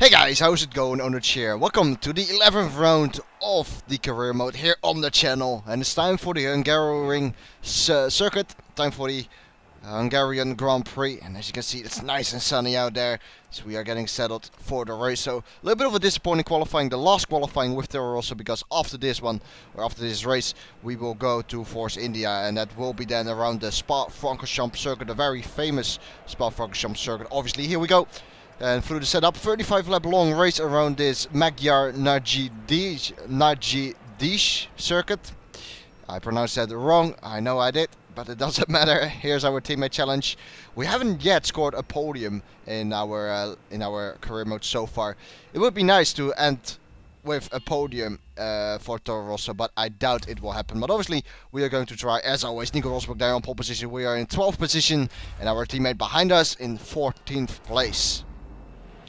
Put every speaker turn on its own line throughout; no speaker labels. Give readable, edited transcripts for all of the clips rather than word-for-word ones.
Hey guys, how's it going on the chair? Welcome to the 11th round of the career mode here on the channel. And it's time for the Hungarian circuit, time for the Hungarian Grand Prix. And as you can see, it's nice and sunny out there. So we are getting settled for the race. So a little bit of a disappointing qualifying, the last qualifying with Toro Rosso, because after this one, or after this race, we will go to Force India. And that will be then around the Spa-Francorchamps circuit, a very famous Spa-Francorchamps circuit. Obviously, here we go. And through the setup, 35 lap long race around this Magyar Nagy circuit. I pronounced that wrong, I know I did, but it doesn't matter. Here's our teammate challenge. We haven't yet scored a podium in our career mode so far. It would be nice to end with a podium for Toro Rosso, but I doubt it will happen. But obviously we are going to try, as always. Nico Rosberg there on pole position. We are in 12th position, and our teammate behind us in 14th place.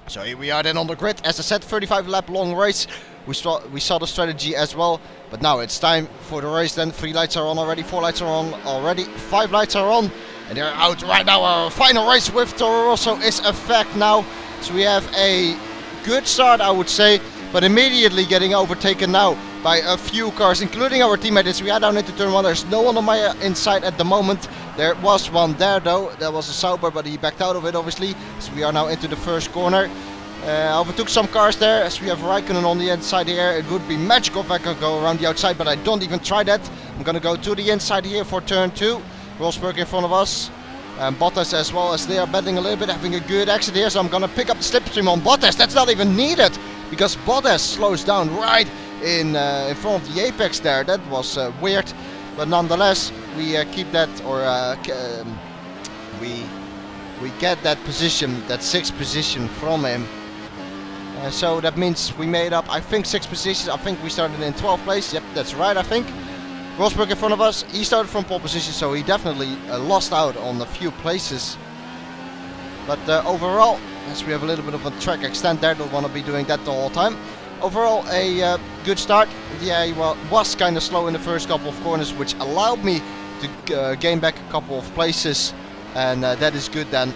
So here we are then on the grid. As I said, 35 lap long race. We saw the strategy as well. But now it's time for the race then. 3 lights are on already, 4 lights are on already, 5 lights are on. And they're out right now. Our final race with Toro Rosso is a fact now. So we have a good start, I would say. But immediately getting overtaken now by a few cars, including our teammates. We are down into turn 1. There's no one on my inside at the moment. There was one there though. That was a Sauber, but he backed out of it obviously. So we are now into the first corner. I overtook some cars there, as we have Raikkonen on the inside here. It would be magical if I could go around the outside, but I don't even try that. I'm gonna go to the inside here for turn 2. Rosberg in front of us. And Bottas as well, as they are battling a little bit, having a good exit here. So I'm gonna pick up the slipstream on Bottas. That's not even needed, because Bottas slows down right in front of the apex there. That was weird, but nonetheless we keep that, or we get that position, that 6th position from him. So that means we made up, I think, 6 positions. I think we started in 12th place. Yep, that's right, I think. Rosberg in front of us. He started from pole position, so he definitely lost out on a few places. But overall, as we have a little bit of a track extent there, don't want to be doing that the whole time. Overall, a good start. Yeah, he was kind of slow in the first couple of corners, which allowed me to gain back a couple of places. And that is good then.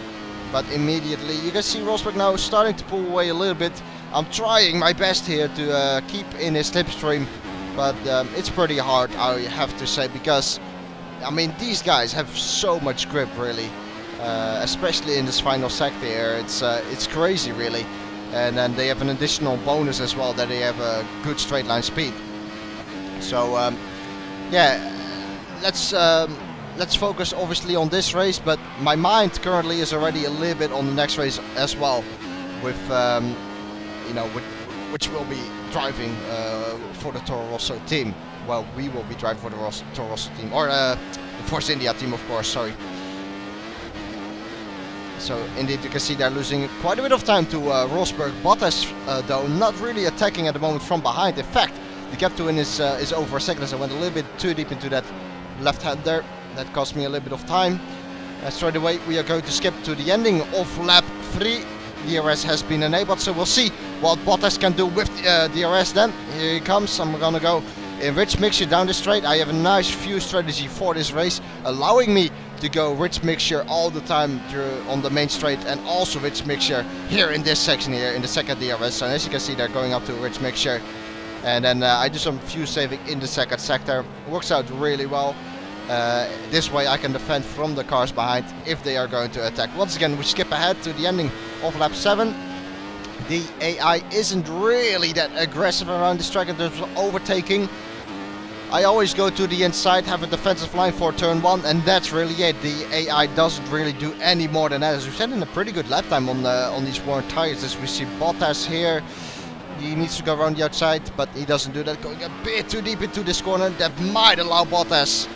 But immediately, you can see Rosberg now starting to pull away a little bit. I'm trying my best here to keep in his slipstream. But it's pretty hard, I have to say, because I mean, these guys have so much grip, really, especially in this final sector here. It's crazy, really, and then they have an additional bonus as well, that they have a good straight line speed. So yeah, let's focus obviously on this race, but my mind currently is already a little bit on the next race as well, with you know, which will be driving for the Toro Rosso team. Well, we will be driving for the Toro Rosso team, or the Force India team, of course, sorry. So indeed, you can see they're losing quite a bit of time to Rosberg. Bottas, though, not really attacking at the moment from behind. In fact, the gap to win is over a second, as I went a little bit too deep into that left hand there. That cost me a little bit of time. Straight away, we are going to skip to the ending of lap 3. DRS has been enabled, so we'll see what Bottas can do with DRS then. Here he comes. I'm gonna go in rich mixture down the straight. I have a nice fuel strategy for this race, allowing me to go rich mixture all the time on the main straight, and also rich mixture here in this section here in the second DRS. So as you can see, they're going up to rich mixture, and then I do some fuel saving in the second sector. It works out really well. This way I can defend from the cars behind if they are going to attack. Once again, we skip ahead to the ending of lap 7. The AI isn't really that aggressive around this track in terms of overtaking. I always go to the inside, have a defensive line for turn 1, and that's really it. The AI doesn't really do any more than that. As we said, in a pretty good lap time on these worn tires. As we see Bottas here, he needs to go around the outside, but he doesn't do that. Going a bit too deep into this corner, that might allow Bottas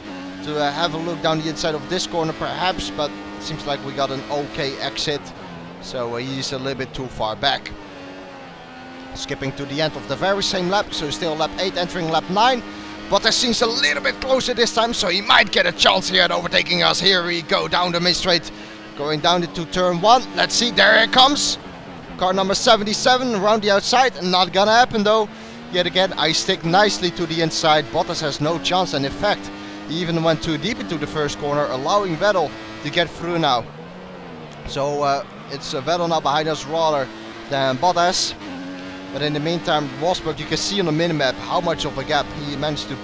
to have a look down the inside of this corner perhaps, but it seems like we got an okay exit, so he's a little bit too far back. Skipping to the end of the very same lap, so still lap 8 entering lap 9. Bottas seems a little bit closer this time, so he might get a chance here at overtaking us. Here we go down the main straight, going down into turn 1. Let's see, there it comes. Car number 77 around the outside, not gonna happen though. Yet again, I stick nicely to the inside. Bottas has no chance, and in fact, he even went too deep into the first corner, allowing Vettel to get through now. So it's Vettel now behind us rather than Bottas. But in the meantime, Rosberg, you can see on the minimap how much of a gap he managed to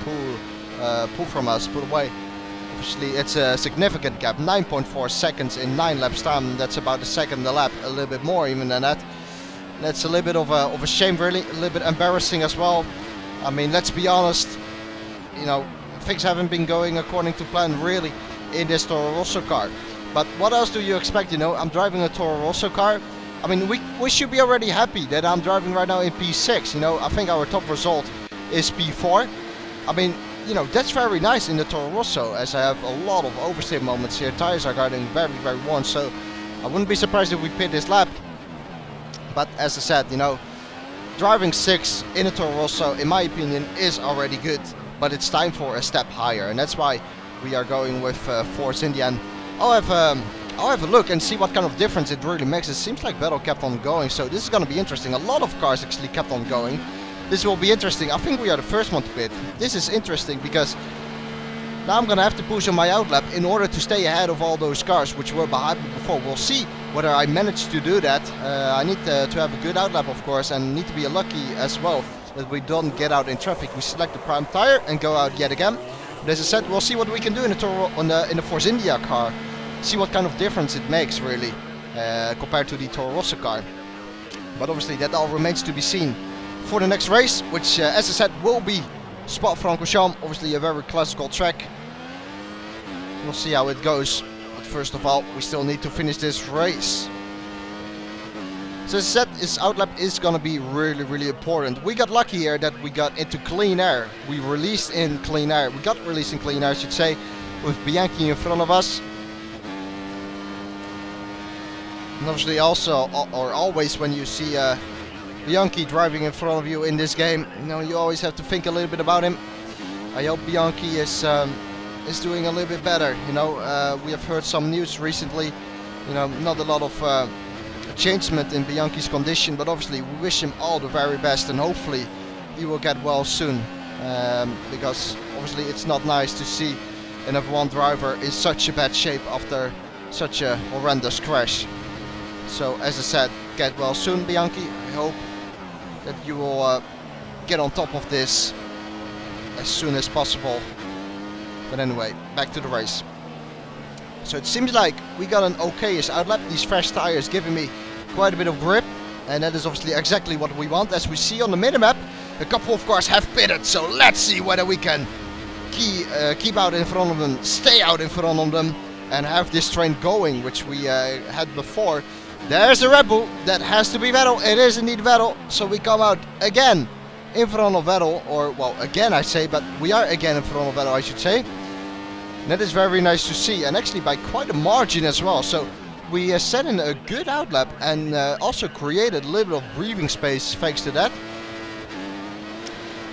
pull from us, pull away. Obviously, it's a significant gap, 9.4 seconds in 9 laps time. That's about a second a lap, a little bit more even than that. That's a little bit of a shame, really, a little bit embarrassing as well. I mean, let's be honest, you know, things haven't been going according to plan, really, in this Toro Rosso car. But what else do you expect? You know, I'm driving a Toro Rosso car. I mean, we should be already happy that I'm driving right now in P6. You know, I think our top result is P4. I mean, you know, that's very nice in the Toro Rosso, as I have a lot of oversteer moments here. Tires are getting very, very worn, so I wouldn't be surprised if we pit this lap. But as I said, you know, driving 6 in a Toro Rosso, in my opinion, is already good. But it's time for a step higher, and that's why we are going with Force in the end. I'll have a look and see what kind of difference it really makes. It seems like Vettel kept on going, so this is going to be interesting. A lot of cars actually kept on going. This will be interesting. I think we are the first one to pit. This is interesting because now I'm going to have to push on my outlap in order to stay ahead of all those cars which were behind me before. We'll see whether I manage to do that. I need to have a good outlap, of course, and need to be lucky as well that we don't get out in traffic. We select the prime tire and go out yet again. But as I said, we'll see what we can do in the Force India car. See what kind of difference it makes, really, compared to the Toro Rosso car. But obviously that all remains to be seen for the next race, which as I said will be Spa-Francorchamps, obviously a very classical track. We'll see how it goes, but first of all we still need to finish this race. So as I said, this outlap is gonna be really, really important. We got lucky here that we got into clean air. We got released in clean air, I should say, with Bianchi in front of us. And obviously also, or always when you see Bianchi driving in front of you in this game, you know, you always have to think a little bit about him. I hope Bianchi is doing a little bit better. You know, we have heard some news recently, you know, not a lot of changement in Bianchi's condition, but obviously we wish him all the very best and hopefully he will get well soon. Because obviously it's not nice to see an F1 driver in such a bad shape after such a horrendous crash. So as I said, get well soon, Bianchi. I hope that you will get on top of this as soon as possible. But anyway, back to the race. So it seems like we got an okayish outlap. These fresh tires giving me quite a bit of grip, and that is obviously exactly what we want. As we see on the minimap, a couple of cars have pitted, so let's see whether we can keep out in front of them, stay out in front of them, and have this train going, which we had before. There's a Red Bull. That has to be Vettel. It is indeed Vettel. So we come out again in front of Vettel, or well, again I say, but we are again in front of Vettel, I should say. And that is very nice to see, and actually by quite a margin as well. So we set in a good outlap and also created a little bit of breathing space thanks to that.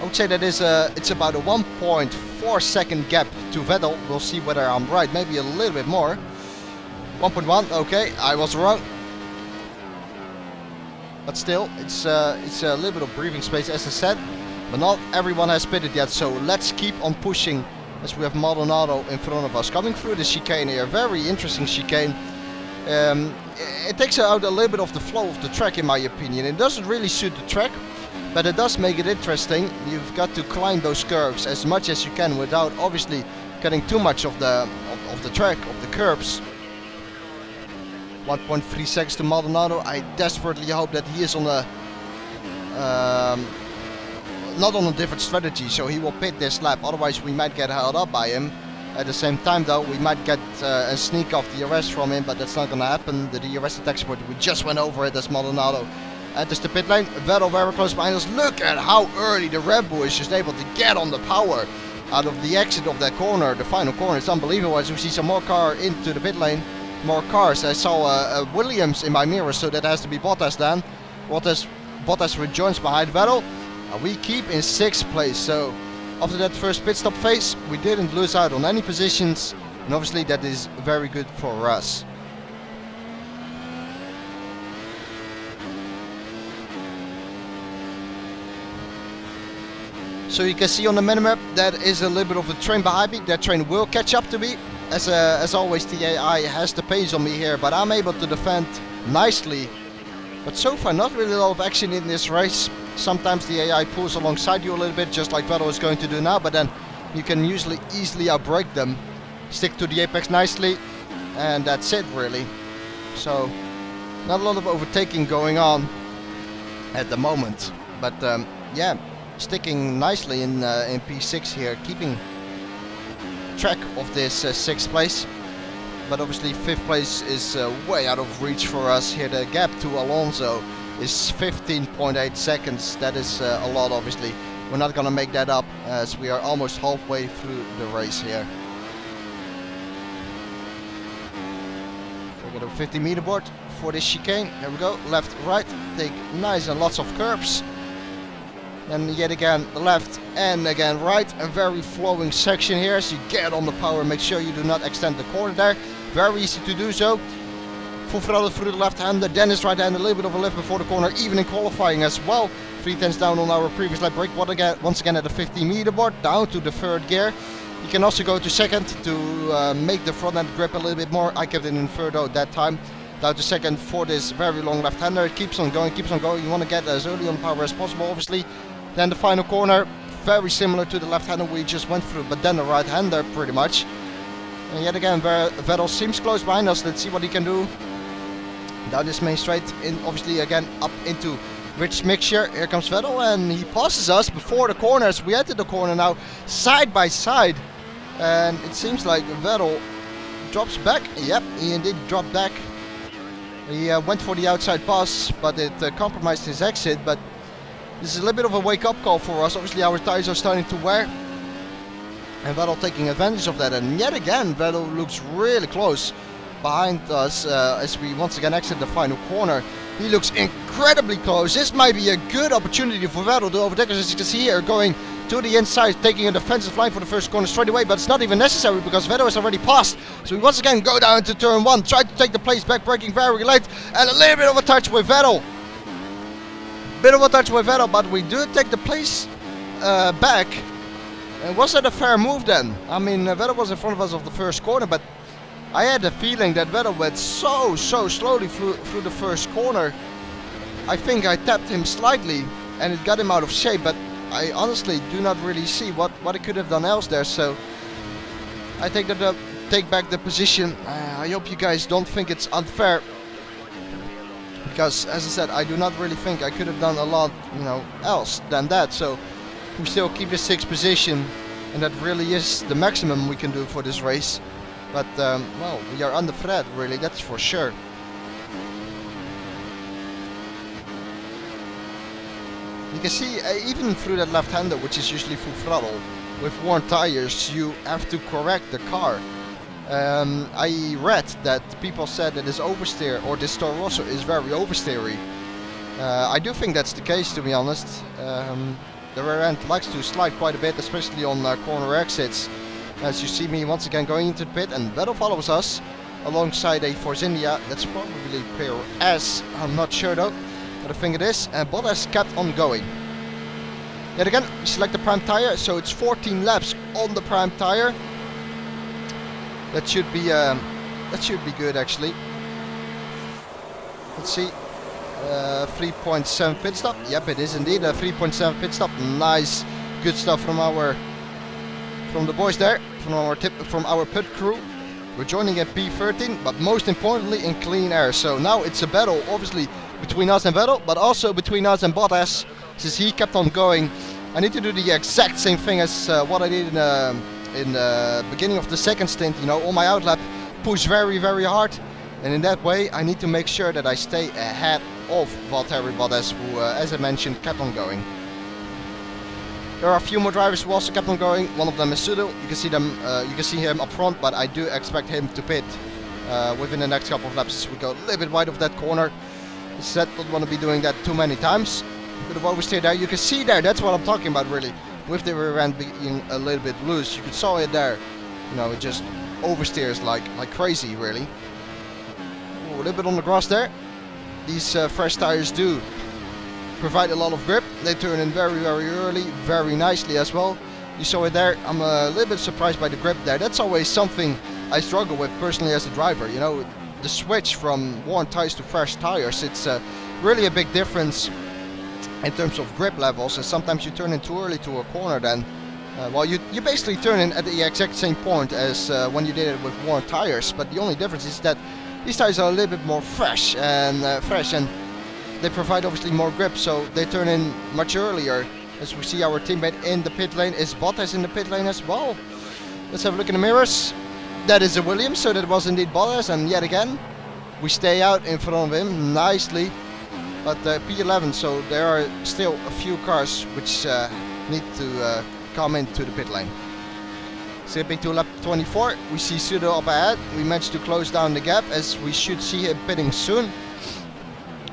I would say that is it's about a 1.4 second gap to Vettel. We'll see whether I'm right, maybe a little bit more. 1.1, okay, I was wrong. But still, it's a little bit of breathing space, as I said. But not everyone has pitted yet, so let's keep on pushing as we have Maldonado in front of us. Coming through the chicane here, very interesting chicane. It takes out a little bit of the flow of the track, in my opinion. It doesn't really suit the track, but it does make it interesting. You've got to climb those curves as much as you can without obviously cutting too much of the track, of the curbs. 1.3 seconds to Maldonado. I desperately hope that he is on a not on a different strategy, so he will pit this lap, otherwise we might get held up by him. At the same time though, we might get a sneak off DRS from him, but that's not gonna happen. The DRS attack sport, we just went over it as Maldonado enters the pit lane. Vettel very close behind us. Look at how early the Red Bull is just able to get on the power out of the exit of that corner, the final corner. It's unbelievable. As we see some more car into the pit lane, more cars. I saw Williams in my mirror, so that has to be Bottas then. Bottas rejoins behind Vettel. We keep in 6th place, so after that first pit stop phase we didn't lose out on any positions, and obviously that is very good for us. So you can see on the minimap that is a little bit of a train behind me. That train will catch up to me. As always, TAI has the pace on me here, but I'm able to defend nicely But so far not really a lot of action in this race. Sometimes the AI pulls alongside you a little bit, just like Vettel is going to do now, but then you can usually easily outbrake them. Stick to the apex nicely, and that's it really. So not a lot of overtaking going on at the moment, but yeah, sticking nicely in P6 here, keeping track of this 6th place. But obviously 5th place is way out of reach for us here. The gap to Alonso is 15.8 seconds. That is a lot, obviously. We're not gonna make that up as we are almost halfway through the race here. We're gonna 50-meter board for this chicane. There we go, left, right, take nice and lots of curbs. Then yet again left and again right, a very flowing section here. As you get on the power, make sure you do not extend the corner there. Very easy to do so. Full throttle through the left hander, Dennis right hand, a little bit of a lift before the corner, even in qualifying as well. 3/10 down on our previous lap break. Once again at the 50-meter board, down to the 3rd gear. You can also go to 2nd to make the front end grip a little bit more. I kept it in 3rd though that time. Down to 2nd for this very long left hander. It keeps on going, keeps on going. You want to get as early on power as possible, obviously. Then the final corner, very similar to the left hander we just went through, but then the right hander pretty much. And yet again, Vettel seems close behind us. Let's see what he can do. Down this main straight, in obviously again up into rich mixture. Here comes Vettel, and he passes us before the corners. We enter the corner now side by side, and it seems like Vettel drops back. Yep, he indeed dropped back. He went for the outside pass, but it compromised his exit. But this is a little bit of a wake-up call for us. Obviously our tires are starting to wear, and Vettel taking advantage of that. And yet again Vettel looks really close behind us as we once again exit the final corner. He looks incredibly close. This might be a good opportunity for Vettel to overtake us, as you can see here, going to the inside, taking a defensive line for the first corner straight away, but it's not even necessary because Vettel has already passed. So we once again go down to turn 1, try to take the place back, braking very late, and a little bit of a touch with Vettel. But we do take the place back. And was that a fair move then? I mean, Vettel was in front of us of the first corner, but I had the feeling that Vettel went so slowly through the first corner. I think I tapped him slightly and it got him out of shape, but I honestly do not really see what I could have done else there. So I take back the position. I hope you guys don't think it's unfair, because as I said, I do not really think I could have done a lot, else than that. So we still keep the 6th position, and that really is the maximum we can do for this race. But well, we are under threat, really, that's for sure. You can see even through that left hander, which is usually full throttle, with worn tires, you have to correct the car. I read that people said that this oversteer, or this Toro Rosso, is very oversteery. I do think that's the case, to be honest. The rear end likes to slide quite a bit, especially on corner exits. As you see me once again going into the pit, and Vettel follows us alongside a Force India. That's probably PRS, I'm not sure though, but I think it is. And Bottas kept on going. Yet again, we select the prime tire, so it's 14 laps on the prime tire. That should be good actually. Let's see. 3.7 pit stop. Yep, it is indeed a 3.7 pit stop. Nice, good stuff from the boys there, from our pit crew. We're joining at P13, but most importantly in clean air. So now it's a battle, obviously, between us and Vettel, but also between us and Bottas, since he kept on going. I need to do the exact same thing as what I did in the beginning of the 2nd stint. On my outlap, push very hard, and in that way I need to make sure that I stay ahead of Valtteri Bottas, who, as I mentioned, kept on going. There are a few more drivers who also kept on going. One of them is Sudil. You can see them. You can see him up front, but I do expect him to pit within the next couple of laps, as we go a little bit wide of that corner. I said don't want to be doing that too many times. Bit of oversteer there. You can see there. That's what I'm talking about, really. With the rear end being a little bit loose, you saw it there. It just oversteers like crazy, really. Ooh, a little bit on the grass there. These fresh tires do provide a lot of grip. They turn in very early, very nicely as well. You saw it there. I'm a little bit surprised by the grip there. That's always something I struggle with personally as a driver. The switch from worn tires to fresh tires, it's really a big difference in terms of grip levels, and sometimes you turn in too early to a corner then. Well, you basically turn in at the exact same point as when you did it with worn tires, but the only difference is that these tires are a little bit more fresh, and they provide obviously more grip, so they turn in much earlier. As we see our teammate in the pit lane. Is Bottas in the pit lane as well? Let's have a look in the mirrors. That is a Williams, so that was indeed Bottas, and yet again we stay out in front of him nicely. But P11, so there are still a few cars which need to come into the pit lane. Skipping to lap 24, we see Sudo up ahead. We managed to close down the gap, as we should see him pitting soon.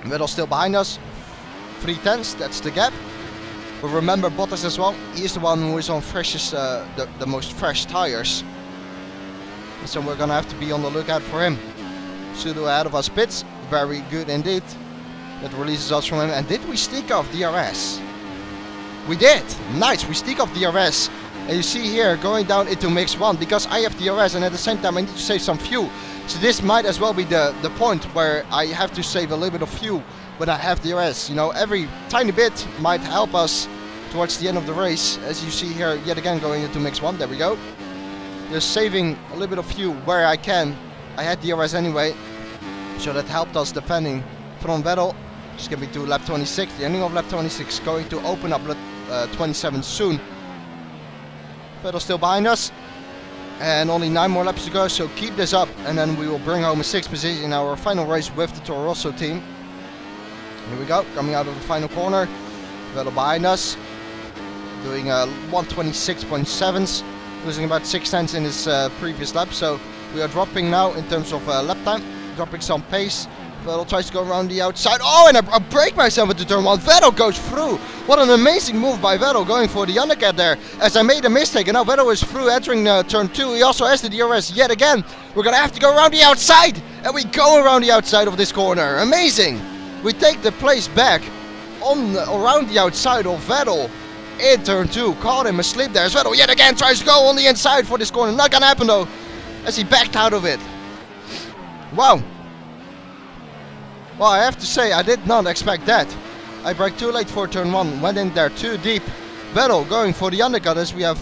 Vettel still behind us, 3/10, that's the gap. But remember Bottas as well, he is the one who is on freshest, the most fresh tires. So we're gonna have to be on the lookout for him. Sudo ahead of us pits, very good indeed. That releases us from him. And did we sneak off DRS? We did, nice, we sneak off DRS. And you see here, going down into mix 1, because I have DRS and at the same time I need to save some fuel. So this might as well be the point where I have to save a little bit of fuel when I have DRS. You know, every tiny bit might help us towards the end of the race. As you see here, yet again going into mix 1, there we go. Just saving a little bit of fuel where I can. I had DRS anyway, so that helped us defending from Vettel. Skipping to lap 26, the ending of lap 26, going to open up lap 27 soon. Vettel still behind us, and only 9 more laps to go, so keep this up and then we will bring home a 6th position in our final race with the Toro Rosso team. Here we go, coming out of the final corner. Vettel behind us, doing 126.7s, losing about 6/10 in his previous lap, so we are dropping now in terms of lap time, dropping some pace. Vettel tries to go around the outside. Oh, and I break myself into turn 1. Vettel goes through. What an amazing move by Vettel, going for the undercut there, as I made a mistake, and now Vettel is through, entering turn 2. He also has the DRS yet again. We're gonna have to go around the outside, and we go around the outside of this corner. Amazing. We take the place back around the outside of Vettel in turn 2. Caught him asleep there as Vettel yet again tries to go on the inside for this corner. Not gonna happen though, as he backed out of it. Wow. Well, I have to say, I did not expect that. I braked too late for turn 1, went in there too deep. Vettel going for the undercut, as we have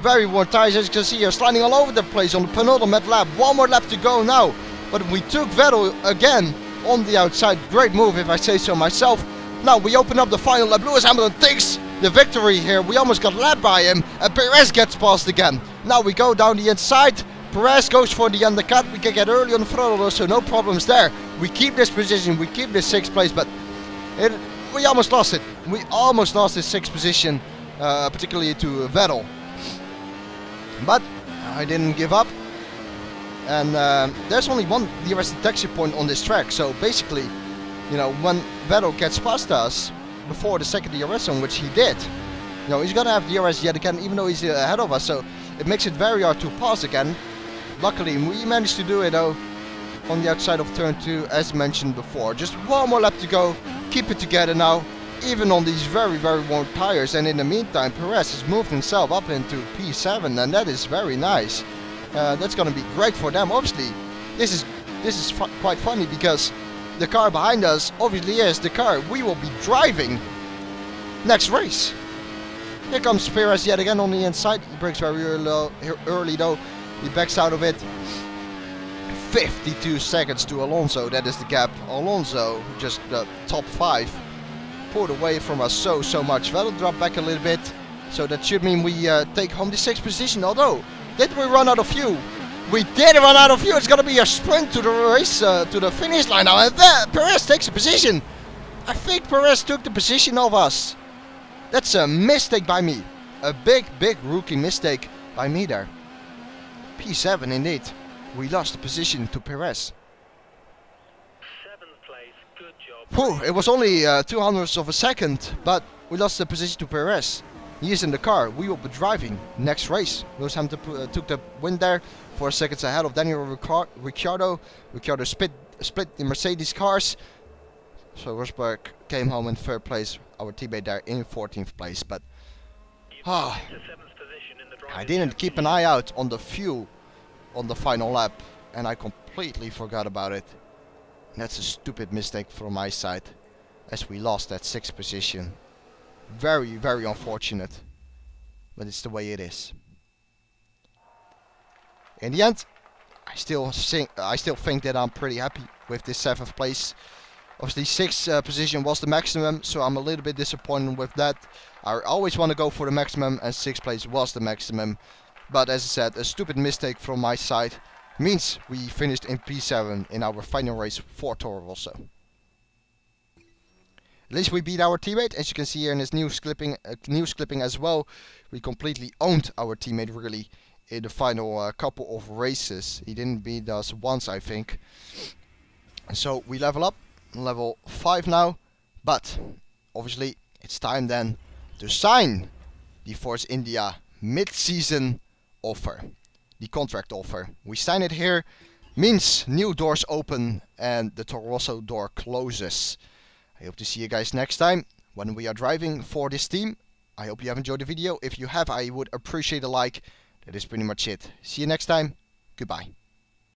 very worn tires, as you can see here, sliding all over the place on the penultimate lap. 1 more lap to go now, but we took Vettel again on the outside. Great move, if I say so myself. Now we open up the final lap. Lewis Hamilton takes the victory here. We almost got lapped by him, and Perez gets past again. Now we go down the inside. Perez goes for the undercut. We can get early on the throttle, so no problems there. We keep this position, we keep this 6th place, but we almost lost it. We almost lost this 6th position, particularly to Vettel. But I didn't give up. And there's only one DRS detection point on this track, so basically, you know, when Vettel gets past us before the 2nd DRS zone, which he did, you know, he's gonna have DRS yet again, even though he's ahead of us, so it makes it very hard to pass again. Luckily, we managed to do it though on the outside of turn 2, as mentioned before. Just 1 more lap to go. Keep it together now, even on these very worn tires. And in the meantime, Perez has moved himself up into P7, and that is very nice. That's going to be great for them. Obviously, this is quite funny, because the car behind us obviously is the car we will be driving next race. Here comes Perez yet again on the inside. He brakes very early though. He backs out of it. 52 seconds to Alonso, that is the gap. Alonso, just the top 5, pulled away from us so much. Vettel dropped back a little bit, so that should mean we take home the 6th position. Although, did we run out of fuel? We did run out of fuel. It's gonna be a sprint to the race, to the finish line now, and Perez takes a position. I think Perez took the position of us. That's a mistake by me. A big rookie mistake by me there. P7 indeed. We lost the position to Perez.
7th place, good job.
Whew, it was only 200ths of a second, but we lost the position to Perez. He is in the car. We will be driving next race. Lewis Hamilton took the win there, 4 seconds ahead of Daniel Ricciardo. Ricciardo split the Mercedes cars. So Rosberg came home in 3rd place. Our teammate there in 14th place. But I didn't keep an eye out on the fuel on the final lap, and I completely forgot about it. And that's a stupid mistake from my side. as we lost that 6th position. Very, very unfortunate, but it's the way it is. In the end, I still think that I'm pretty happy with this 7th place. Obviously 6th position was the maximum, so I'm a little bit disappointed with that. I always want to go for the maximum, and 6th place was the maximum. But as I said, a stupid mistake from my side means we finished in P7 in our final race for Toro Rosso. At least we beat our teammate, as you can see here in this news clipping as well. We completely owned our teammate really in the final couple of races. He didn't beat us once, I think. So we level up, level 5 now. But obviously it's time then to sign the Force India mid-season offer, the contract offer. We sign it here, means new doors open and the Toro Rosso door closes. I hope to see you guys next time when we are driving for this team. I hope you have enjoyed the video. If you have, I would appreciate a like. That is pretty much it. See you next time. Goodbye.